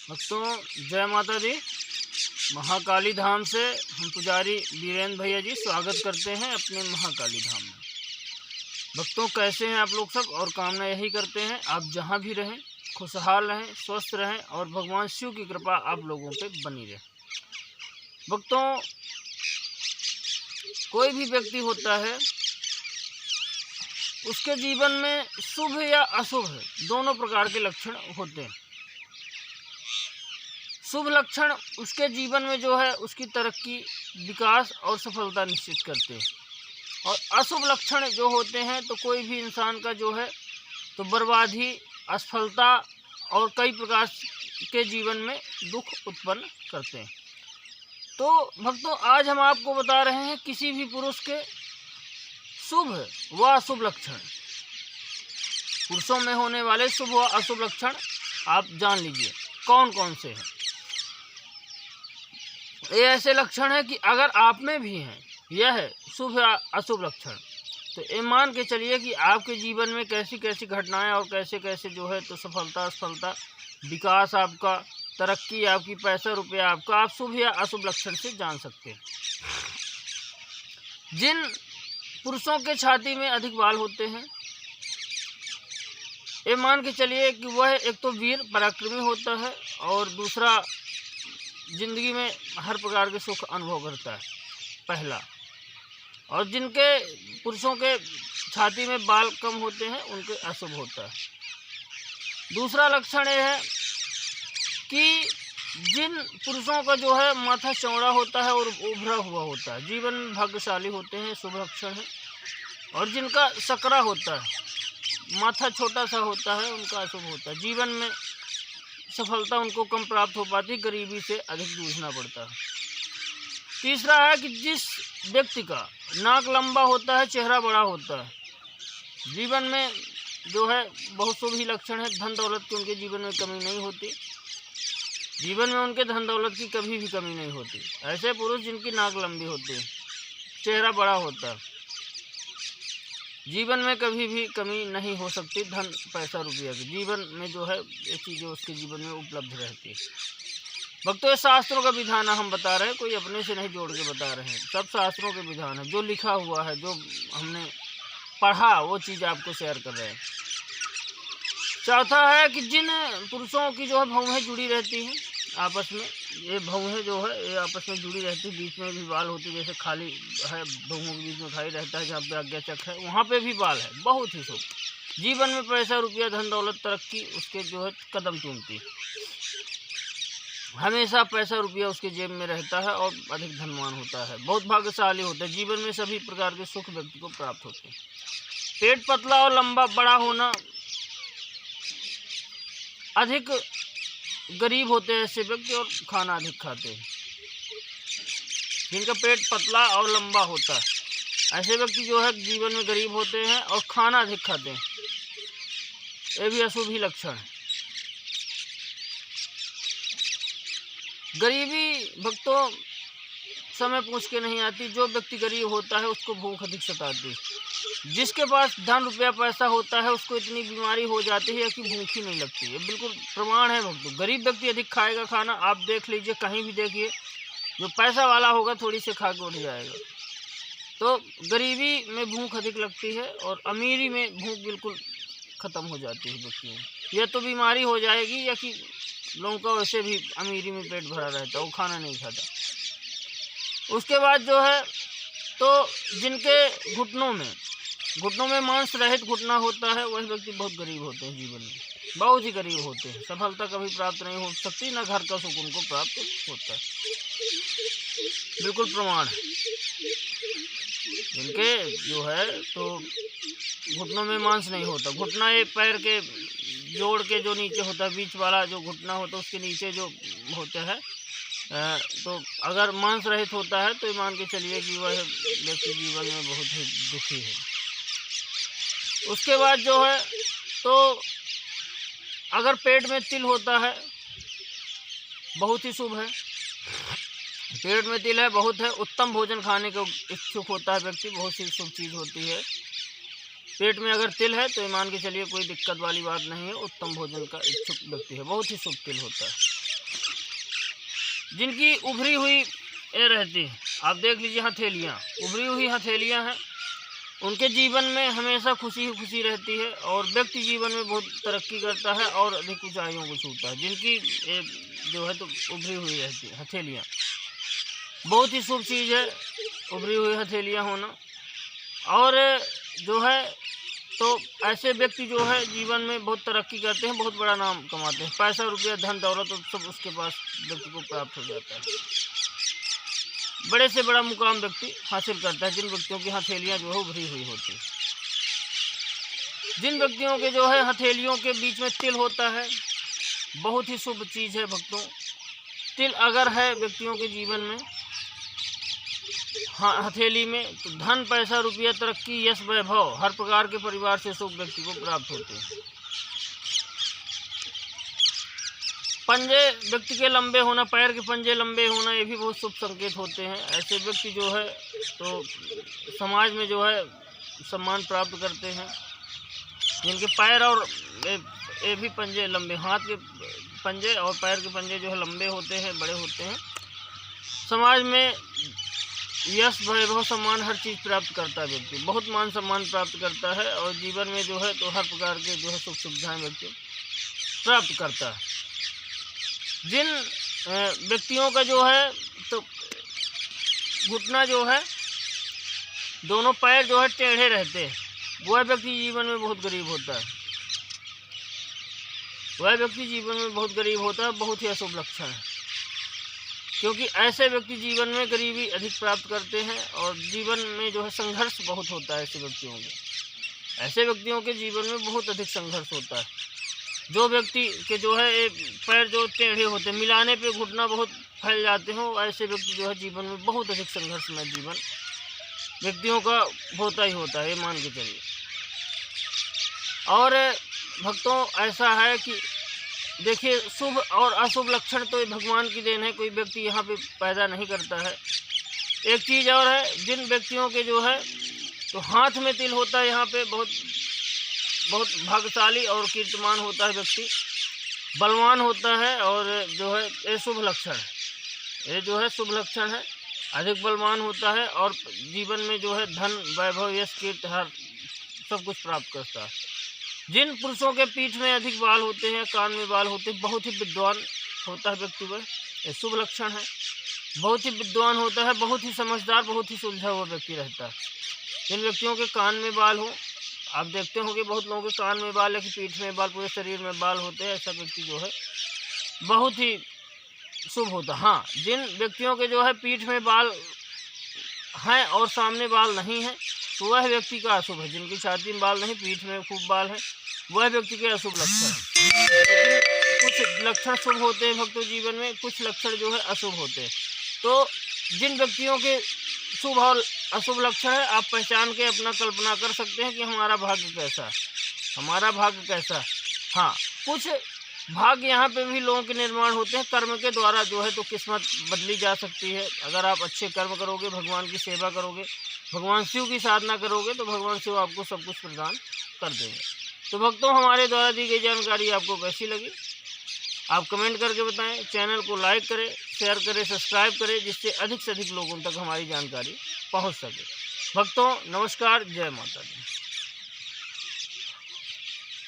भक्तों जय माता दी। महाकाली धाम से हम पुजारी वीरेंद्र भैया जी स्वागत करते हैं अपने महाकाली धाम में। भक्तों कैसे हैं आप लोग सब, और कामना यही करते हैं आप जहां भी रहें खुशहाल रहें, स्वस्थ रहें और भगवान शिव की कृपा आप लोगों पे बनी रहे। भक्तों कोई भी व्यक्ति होता है उसके जीवन में शुभ या अशुभ दोनों प्रकार के लक्षण होते हैं। शुभ लक्षण उसके जीवन में जो है उसकी तरक्की, विकास और सफलता निश्चित करते हैं, और अशुभ लक्षण जो होते हैं तो कोई भी इंसान का जो है तो बर्बादी, असफलता और कई प्रकार के जीवन में दुख उत्पन्न करते हैं। तो भक्तों आज हम आपको बता रहे हैं किसी भी पुरुष के शुभ व अशुभ लक्षण, पुरुषों में होने वाले शुभ व अशुभ लक्षण आप जान लीजिए कौन कौन से हैं। ये ऐसे लक्षण है कि अगर आप में भी हैं यह शुभ या अशुभ लक्षण, तो ये मान के चलिए कि आपके जीवन में कैसी कैसी घटनाएं और कैसे कैसे जो है तो सफलता, असफलता, विकास आपका, तरक्की आपकी, पैसा रुपया आपका, आप शुभ या अशुभ लक्षण से जान सकते हैं। जिन पुरुषों के छाती में अधिक बाल होते हैं, ये मान के चलिए कि वह एक तो वीर पराक्रमी होता है और दूसरा जिंदगी में हर प्रकार के सुख अनुभव करता है, पहला। और जिनके पुरुषों के छाती में बाल कम होते हैं उनके अशुभ होता है। दूसरा लक्षण ये है कि जिन पुरुषों का जो है माथा चौड़ा होता है और उभरा हुआ होता है, जीवन में भाग्यशाली होते हैं, शुभ लक्षण है। और जिनका सकरा होता है, माथा छोटा सा होता है, उनका अशुभ होता है, जीवन में सफलता उनको कम प्राप्त हो पाती, गरीबी से अधिक जूझना पड़ता है। तीसरा है कि जिस व्यक्ति का नाक लंबा होता है, चेहरा बड़ा होता है, जीवन में जो है बहुत शुभ ही लक्षण है, धन दौलत की उनके जीवन में कमी नहीं होती, जीवन में उनके धन दौलत की कभी भी कमी नहीं होती। ऐसे पुरुष जिनकी नाक लंबी होती है, चेहरा बड़ा होता है, जीवन में कभी भी कमी नहीं हो सकती, धन पैसा रुपया की जीवन में जो है ये चीज़ें उसके जीवन में उपलब्ध रहती है। भक्तों ये शास्त्रों का विधान हम बता रहे हैं, कोई अपने से नहीं जोड़ के बता रहे हैं, सब शास्त्रों के विधान है, जो लिखा हुआ है, जो हमने पढ़ा वो चीज़ आपको शेयर कर रहे हैं। चौथा है कि जिन पुरुषों की जो है भौहें जुड़ी रहती हैं आपस में, ये भौहें जो है ये आपस में जुड़ी रहती, बीच में भी बाल होती, जैसे खाली है भौहों के बीच में खाली रहता है जहाँ पे आज्ञा चक्र है वहाँ पे भी बाल है, बहुत ही शुभ, जीवन में पैसा रुपया, धन दौलत, तरक्की उसके जो है कदम चूमती, हमेशा पैसा रुपया उसके जेब में रहता है और अधिक धनवान होता है, बहुत भाग्यशाली होता है, जीवन में सभी प्रकार के सुख व्यक्ति को प्राप्त होते हैं। पेट पतला और लंबा बड़ा होना, अधिक गरीब होते हैं ऐसे व्यक्ति और खाना अधिक खाते हैं। जिनका पेट पतला और लंबा होता है ऐसे व्यक्ति जो है जीवन में गरीब होते हैं और खाना अधिक खाते हैं, ये भी अशुभ ही लक्षण है। गरीबी भक्तों समय पूछ के नहीं आती, जो व्यक्ति गरीब होता है उसको भूख अधिक सताती, जिसके पास धन रुपया पैसा होता है उसको इतनी बीमारी हो जाती है कि भूख ही नहीं लगती, ये बिल्कुल प्रमाण है भक्तों। गरीब व्यक्ति अधिक खाएगा खाना, आप देख लीजिए कहीं भी देखिए, जो पैसा वाला होगा थोड़ी से खा के उठ जाएगा। तो गरीबी में भूख अधिक लगती है और अमीरी में भूख बिल्कुल ख़त्म हो जाती है व्यक्तियों में। यह तो बीमारी हो जाएगी या कि लोगों का वैसे भी अमीरी में पेट भरा रहता है, वो खाना नहीं खाता। उसके बाद जो है तो जिनके घुटनों में मांस रहित घुटना होता है वही व्यक्ति बहुत गरीब होते हैं, जीवन में बहुत ही गरीब होते हैं, सफलता कभी प्राप्त नहीं हो सकती, ना घर का सुख उनको प्राप्त होता है, बिल्कुल प्रमाण है। जिनके जो है तो घुटनों में मांस नहीं होता, घुटना एक पैर के जोड़ के जो नीचे होता है, बीच वाला जो घुटना होता है उसके नीचे जो होता है, तो अगर मांस रहित होता है तो मान के चलिए कि वह व्यक्ति जीवन में बहुत ही दुखी है। उसके बाद जो है तो अगर पेट में तिल होता है बहुत ही शुभ है, पेट में तिल है बहुत है, उत्तम भोजन खाने को इच्छुक होता है व्यक्ति, बहुत सी शुभ चीज़ होती है। पेट में अगर तिल है तो मान के चलिए कोई दिक्कत वाली बात नहीं है, उत्तम भोजन का इच्छुक व्यक्ति है, बहुत ही शुभ तिल होता है। जिनकी उभरी हुई ये रहती है, आप देख लीजिए हथेलियाँ, उभरी हुई हथेलियाँ हैं, उनके जीवन में हमेशा खुशी ही खुशी रहती है और व्यक्ति जीवन में बहुत तरक्की करता है और अधिक ऊंचाइयों को छूता है। जिनकी ये जो है तो उभरी हुई रहती है हथेलियाँ, बहुत ही शुभ चीज़ है उभरी हुई हथेलियाँ होना। और जो है तो ऐसे व्यक्ति जो है जीवन में बहुत तरक्की करते हैं, बहुत बड़ा नाम कमाते हैं, पैसा रुपया धन दौलत सब उसके पास व्यक्ति को प्राप्त हो जाता है, बड़े से बड़ा मुकाम व्यक्ति हासिल करता है जिन व्यक्तियों की हथेलियाँ जो है उभरी हुई होती है। जिन व्यक्तियों के जो है हथेलियों के बीच में तिल होता है, बहुत ही शुभ चीज़ है भक्तों। तिल अगर है व्यक्तियों के जीवन में हाँ हथेली में, तो धन पैसा रुपया तरक्की यश वैभव हर प्रकार के परिवार से सुख व्यक्ति को प्राप्त होते हैं। पंजे व्यक्ति के लंबे होना, पैर के पंजे लंबे होना, ये भी बहुत शुभ संकेत होते हैं। ऐसे व्यक्ति जो है तो समाज में जो है सम्मान प्राप्त करते हैं। जिनके पैर और ये भी पंजे लंबे, हाथ के पंजे और पैर के पंजे जो है लंबे होते हैं, बड़े होते हैं, समाज में यश वैभव सम्मान हर चीज़ प्राप्त करता है व्यक्ति, बहुत मान सम्मान प्राप्त करता है और जीवन में जो है तो हर प्रकार के जो है सुख सुविधाएँ व्यक्ति प्राप्त करता है। जिन व्यक्तियों का जो है तो घुटना जो है, दोनों पैर जो है टेढ़े रहते हैं, वह व्यक्ति जीवन में बहुत गरीब होता है, वह व्यक्ति जीवन में बहुत गरीब होता है, बहुत ही अशुभ लक्षण है। क्योंकि ऐसे व्यक्ति जीवन में गरीबी अधिक प्राप्त करते हैं और जीवन में जो है संघर्ष बहुत होता है। ऐसे व्यक्तियों के जीवन में बहुत अधिक संघर्ष होता है। जो व्यक्ति के जो है पैर जो टेढ़े होते हैं, मिलाने पे घुटना बहुत फैल जाते हो, ऐसे व्यक्ति जो है जीवन में बहुत अधिक संघर्षमय जीवन व्यक्तियों का होता ही होता है, ये मान के चलिए। और भक्तों ऐसा है कि देखिए शुभ और अशुभ लक्षण तो भगवान की देन है, कोई व्यक्ति यहाँ पे पैदा नहीं करता है। एक चीज़ और है, जिन व्यक्तियों के जो है तो हाथ में तिल होता है, यहाँ पे बहुत भाग्यशाली और कीर्तिमान होता है व्यक्ति, बलवान होता है और जो है ये शुभ लक्षण है, ये जो है शुभ लक्षण है, अधिक बलवान होता है और जीवन में जो है धन वैभव यश कीर्ति हर सब कुछ प्राप्त करता है। जिन पुरुषों के पीठ में अधिक बाल होते हैं, कान में बाल होते हैं, बहुत ही विद्वान होता है व्यक्ति, वह ये शुभ लक्षण है, बहुत ही विद्वान होता है, बहुत ही समझदार, बहुत ही सुलझा हुआ व्यक्ति रहता है। जिन व्यक्तियों के कान में बाल हो, आप देखते होंगे बहुत लोगों के कान में बाल है कि पीठ में बाल, पूरे शरीर में बाल होते हैं, ऐसा व्यक्ति जो है बहुत ही शुभ होता है। हाँ, जिन व्यक्तियों के जो है पीठ में बाल हैं और सामने बाल नहीं हैं, तो वह व्यक्ति का अशुभ है। जिनकी छाती में बाल नहीं, पीठ में खूब बाल है, वह व्यक्ति के अशुभ लक्षण है। लेकिन कुछ लक्षण शुभ होते हैं भक्तों जीवन में, कुछ लक्षण जो है अशुभ होते हैं। तो जिन व्यक्तियों के शुभ और अशुभ लक्षण है, आप पहचान के अपना कल्पना कर सकते हैं कि हमारा भाग्य कैसा है, हमारा भाग्य कैसा है। हाँ, कुछ भाग्य यहाँ पे भी लोगों के निर्माण होते हैं, कर्म के द्वारा जो है तो किस्मत बदली जा सकती है। अगर आप अच्छे कर्म करोगे, भगवान की सेवा करोगे, भगवान शिव की साधना करोगे, तो भगवान शिव आपको सब कुछ प्रदान कर देंगे। तो भक्तों, हमारे द्वारा दी गई जानकारी आपको कैसी लगी, आप कमेंट करके बताएं। चैनल को लाइक करें, शेयर करें, सब्सक्राइब करें, जिससे अधिक से अधिक लोगों तक हमारी जानकारी पहुंच सके। भक्तों नमस्कार, जय माता दी।